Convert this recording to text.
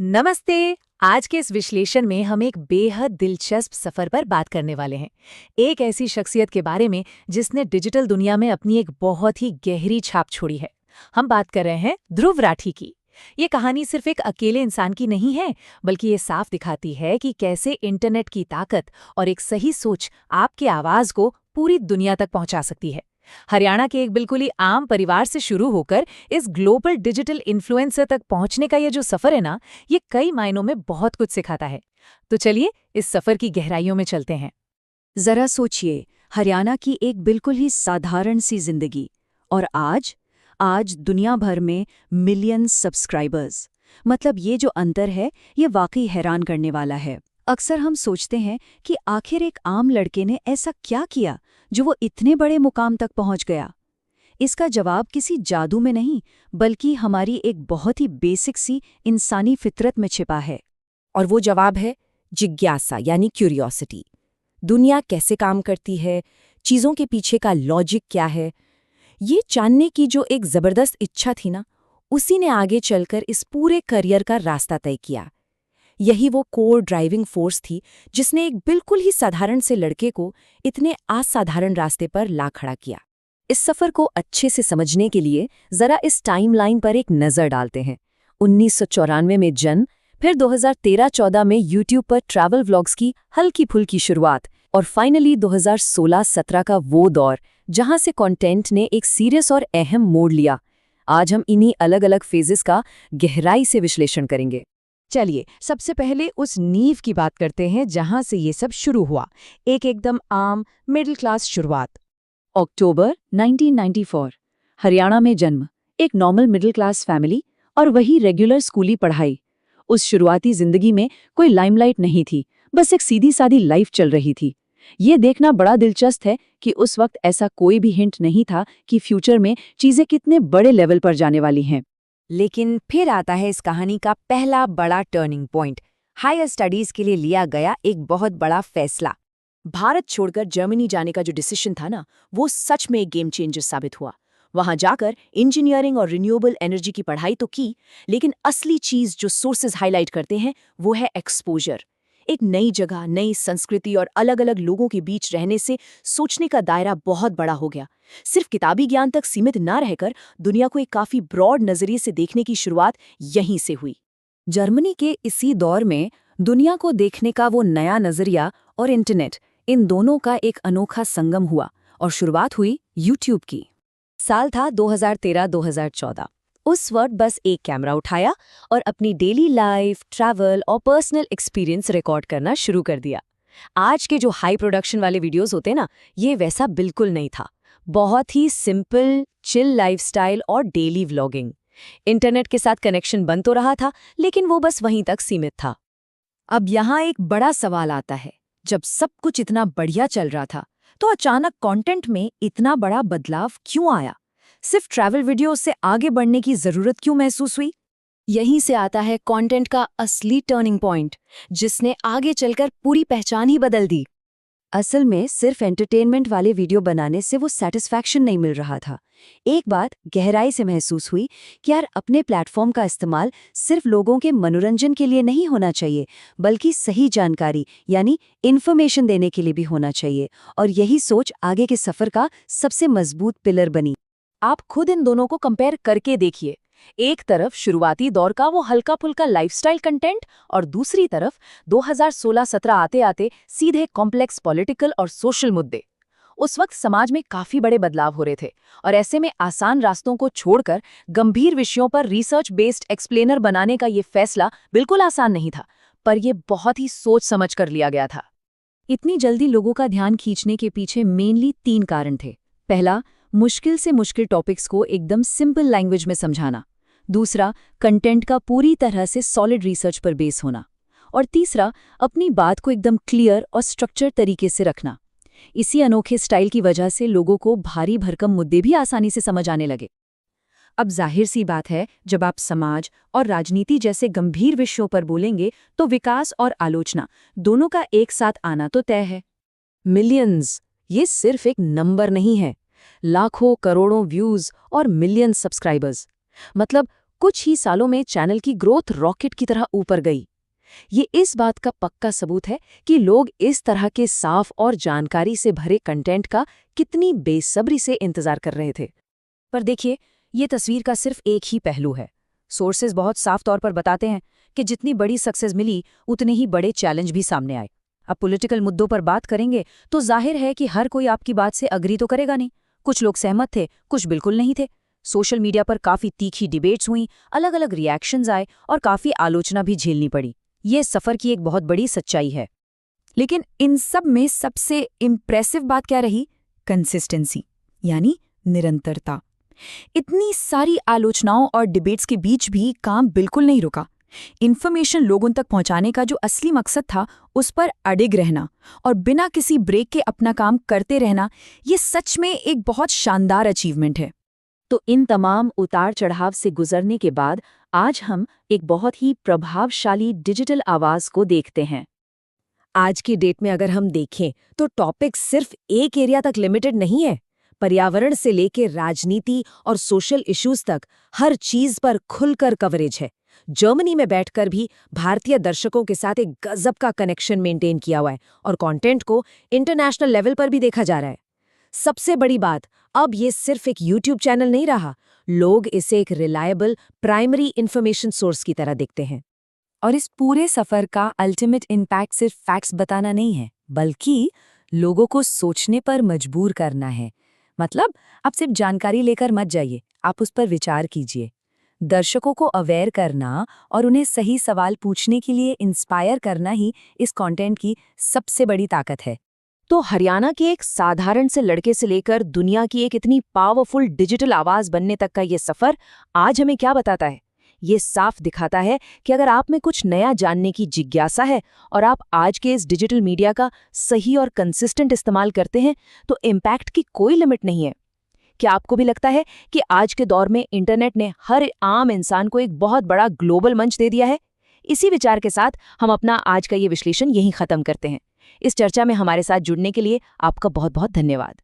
नमस्ते। आज के इस विश्लेषण में हम एक बेहद दिलचस्प सफर पर बात करने वाले हैं। एक ऐसी शख्सियत के बारे में जिसने डिजिटल दुनिया में अपनी एक बहुत ही गहरी छाप छोड़ी है। हम बात कर रहे हैं ध्रुव राठी की। ये कहानी सिर्फ एक अकेले इंसान की नहीं है, बल्कि ये साफ दिखाती है कि कैसे इंटरनेट की ताकत और एक सही सोच आपकी आवाज को पूरी दुनिया तक पहुंचा सकती है। हरियाणा के एक बिल्कुल ही आम परिवार से शुरू होकर इस ग्लोबल डिजिटल इन्फ्लुएंसर तक पहुंचने का ये जो सफर है ना, ये कई मायनों में बहुत कुछ सिखाता है। तो चलिए इस सफर की गहराइयों में चलते हैं। जरा सोचिए, हरियाणा की एक बिल्कुल ही साधारण सी जिंदगी और आज आज दुनिया भर में मिलियंस सब्सक्राइबर्स। मतलब ये जो अंतर है, ये वाकई हैरान करने वाला है। अक्सर हम सोचते हैं कि आखिर एक आम लड़के ने ऐसा क्या किया जो वो इतने बड़े मुकाम तक पहुंच गया। इसका जवाब किसी जादू में नहीं, बल्कि हमारी एक बहुत ही बेसिक सी इंसानी फितरत में छिपा है। और वो जवाब है जिज्ञासा, यानी क्यूरियोसिटी। दुनिया कैसे काम करती है, चीज़ों के पीछे का लॉजिक क्या है, ये जानने की जो एक ज़बरदस्त इच्छा थी ना, उसी ने आगे चलकर इस पूरे करियर का रास्ता तय किया। यही वो कोर ड्राइविंग फोर्स थी जिसने एक बिल्कुल ही साधारण से लड़के को इतने असाधारण रास्ते पर ला खड़ा किया। इस सफ़र को अच्छे से समझने के लिए ज़रा इस टाइमलाइन पर एक नज़र डालते हैं। 1994 में जन्म, फिर 2013-14 में यूट्यूब पर ट्रैवल व्लॉग्स की हल्की फुल्की शुरुआत, और फाइनली 2016-17 का वो दौर जहां से कंटेंट ने एक सीरियस और अहम मोड़ लिया। आज हम इन्हीं अलग अलग फेजेस का गहराई से विश्लेषण करेंगे। चलिए सबसे पहले उस नींव की बात करते हैं जहां से ये सब शुरू हुआ। एक एकदम आम मिडिल क्लास शुरुआत। अक्टूबर 1994, हरियाणा में जन्म, एक नॉर्मल मिडिल क्लास फैमिली और वही रेगुलर स्कूली पढ़ाई। उस शुरुआती जिंदगी में कोई लाइमलाइट नहीं थी, बस एक सीधी सादी लाइफ चल रही थी। ये देखना बड़ा दिलचस्प है कि उस वक्त ऐसा कोई भी हिंट नहीं था कि फ्यूचर में चीजें कितने बड़े लेवल पर जाने वाली हैं। लेकिन फिर आता है इस कहानी का पहला बड़ा टर्निंग पॉइंट। हायर स्टडीज के लिए लिया गया एक बहुत बड़ा फैसला। भारत छोड़कर जर्मनी जाने का जो डिसीजन था ना, वो सच में एक गेम चेंजर साबित हुआ। वहां जाकर इंजीनियरिंग और रिन्यूएबल एनर्जी की पढ़ाई तो की, लेकिन असली चीज जो सोर्सेज हाईलाइट करते हैं वो है एक्सपोजर। एक नई जगह, नई संस्कृति और अलग अलग लोगों के बीच रहने से सोचने का दायरा बहुत बड़ा हो गया। सिर्फ किताबी ज्ञान तक सीमित ना रहकर दुनिया को एक काफी ब्रॉड नजरिए से देखने की शुरुआत यहीं से हुई। जर्मनी के इसी दौर में दुनिया को देखने का वो नया नजरिया और इंटरनेट, इन दोनों का एक अनोखा संगम हुआ और शुरुआत हुई यूट्यूब की। साल था 2013-2014। उस वक्त बस एक कैमरा उठाया और अपनी डेली लाइफ, ट्रैवल और पर्सनल एक्सपीरियंस रिकॉर्ड करना शुरू कर दिया। आज के जो हाई प्रोडक्शन वाले वीडियोस होते ना, ये वैसा बिल्कुल नहीं था। बहुत ही सिंपल, चिल लाइफस्टाइल और डेली व्लॉगिंग। इंटरनेट के साथ कनेक्शन बन तो रहा था, लेकिन वो बस वहीं तक सीमित था। अब यहाँ एक बड़ा सवाल आता है, जब सब कुछ इतना बढ़िया चल रहा था, तो अचानक कंटेंट में इतना बड़ा बदलाव क्यों आया? सिर्फ ट्रैवल वीडियो से आगे बढ़ने की जरूरत क्यों महसूस हुई? यहीं से आता है कंटेंट का असली टर्निंग पॉइंट, जिसने आगे चलकर पूरी पहचान ही बदल दी। असल में सिर्फ एंटरटेनमेंट वाले वीडियो बनाने से वो सैटिस्फैक्शन नहीं मिल रहा था। एक बात गहराई से महसूस हुई कि यार, अपने प्लेटफॉर्म का इस्तेमाल सिर्फ लोगों के मनोरंजन के लिए नहीं होना चाहिए, बल्कि सही जानकारी यानी इन्फॉर्मेशन देने के लिए भी होना चाहिए। और यही सोच आगे के सफर का सबसे मजबूत पिलर बनी। आप खुद इन दोनों को कंपेयर करके देखिए। एक तरफ शुरुआती दौर का वो हल्का फुल्का लाइफस्टाइल कंटेंट, और दूसरी तरफ 2016-17 आते आते सीधे कॉम्प्लेक्स पॉलिटिकल और सोशल मुद्दे। उस वक्त समाज में काफी बड़े बदलाव हो रहे थे, और ऐसे में आसान रास्तों को छोड़कर गंभीर विषयों पर रिसर्च बेस्ड एक्सप्लेनर बनाने का ये फैसला बिल्कुल आसान नहीं था, पर यह बहुत ही सोच समझ कर लिया गया था। इतनी जल्दी लोगों का ध्यान खींचने के पीछे मेनली 3 कारण थे। पहला, मुश्किल से मुश्किल टॉपिक्स को एकदम सिंपल लैंग्वेज में समझाना। दूसरा, कंटेंट का पूरी तरह से सॉलिड रिसर्च पर बेस होना। और तीसरा, अपनी बात को एकदम क्लियर और स्ट्रक्चर तरीके से रखना। इसी अनोखे स्टाइल की वजह से लोगों को भारी भरकम मुद्दे भी आसानी से समझ आने लगे। अब जाहिर सी बात है, जब आप समाज और राजनीति जैसे गंभीर विषयों पर बोलेंगे तो विकास और आलोचना दोनों का एक साथ आना तो तय है। मिलियंस, ये सिर्फ एक नंबर नहीं है। लाखों करोड़ों व्यूज और मिलियन सब्सक्राइबर्स। मतलब कुछ ही सालों में चैनल की ग्रोथ रॉकेट की तरह ऊपर गई। ये इस बात का पक्का सबूत है कि लोग इस तरह के साफ और जानकारी से भरे कंटेंट का कितनी बेसब्री से इंतजार कर रहे थे। पर देखिए, ये तस्वीर का सिर्फ एक ही पहलू है। सोर्सेज बहुत साफ तौर पर बताते हैं कि जितनी बड़ी सक्सेस मिली उतने ही बड़े चैलेंज भी सामने आए। अब पॉलिटिकल मुद्दों पर बात करेंगे तो जाहिर है कि हर कोई आपकी बात से अग्री तो करेगा नहीं। कुछ लोग सहमत थे, कुछ बिल्कुल नहीं थे। सोशल मीडिया पर काफी तीखी डिबेट्स हुई, अलग अलग रिएक्शंस आए और काफी आलोचना भी झेलनी पड़ी। ये सफर की एक बहुत बड़ी सच्चाई है। लेकिन इन सब में सबसे इम्प्रेसिव बात क्या रही? कंसिस्टेंसी, यानी निरंतरता। इतनी सारी आलोचनाओं और डिबेट्स के बीच भी काम बिल्कुल नहीं रुका। इन्फॉर्मेशन लोगों तक पहुंचाने का जो असली मकसद था, उस पर अडिग रहना और बिना किसी ब्रेक के अपना काम करते रहना, ये सच में एक बहुत शानदार अचीवमेंट है। तो इन तमाम उतार चढ़ाव से गुजरने के बाद आज हम एक बहुत ही प्रभावशाली डिजिटल आवाज को देखते हैं। आज की डेट में अगर हम देखें तो टॉपिक सिर्फ एक एरिया तक लिमिटेड नहीं है। पर्यावरण से लेकर राजनीति और सोशल इश्यूज तक हर चीज पर खुलकर कवरेज है। जर्मनी में बैठकर भी भारतीय दर्शकों के साथ एक गजब का कनेक्शन मेंटेन किया हुआ है और कंटेंट को इंटरनेशनल लेवल पर भी देखा जा रहा है। सबसे बड़ी बात, अब ये सिर्फ एक यूट्यूब चैनल नहीं रहा, लोग इसे एक रिलायबल प्राइमरी इंफॉर्मेशन सोर्स की तरह देखते हैं। और इस पूरे सफर का अल्टीमेट इम्पैक्ट सिर्फ फैक्ट्स बताना नहीं है, बल्कि लोगों को सोचने पर मजबूर करना है। मतलब आप सिर्फ जानकारी लेकर मत जाइए, आप उस पर विचार कीजिए। दर्शकों को अवेयर करना और उन्हें सही सवाल पूछने के लिए इंस्पायर करना ही इस कंटेंट की सबसे बड़ी ताकत है। तो हरियाणा के एक साधारण से लड़के से लेकर दुनिया की एक इतनी पावरफुल डिजिटल आवाज बनने तक का ये सफर आज हमें क्या बताता है? ये साफ दिखाता है कि अगर आप में कुछ नया जानने की जिज्ञासा है और आप आज के इस डिजिटल मीडिया का सही और कंसिस्टेंट इस्तेमाल करते हैं, तो इम्पैक्ट की कोई लिमिट नहीं है। क्या आपको भी लगता है कि आज के दौर में इंटरनेट ने हर आम इंसान को एक बहुत बड़ा ग्लोबल मंच दे दिया है? इसी विचार के साथ हम अपना आज का ये विश्लेषण यहीं खत्म करते हैं। इस चर्चा में हमारे साथ जुड़ने के लिए आपका बहुत बहुत धन्यवाद।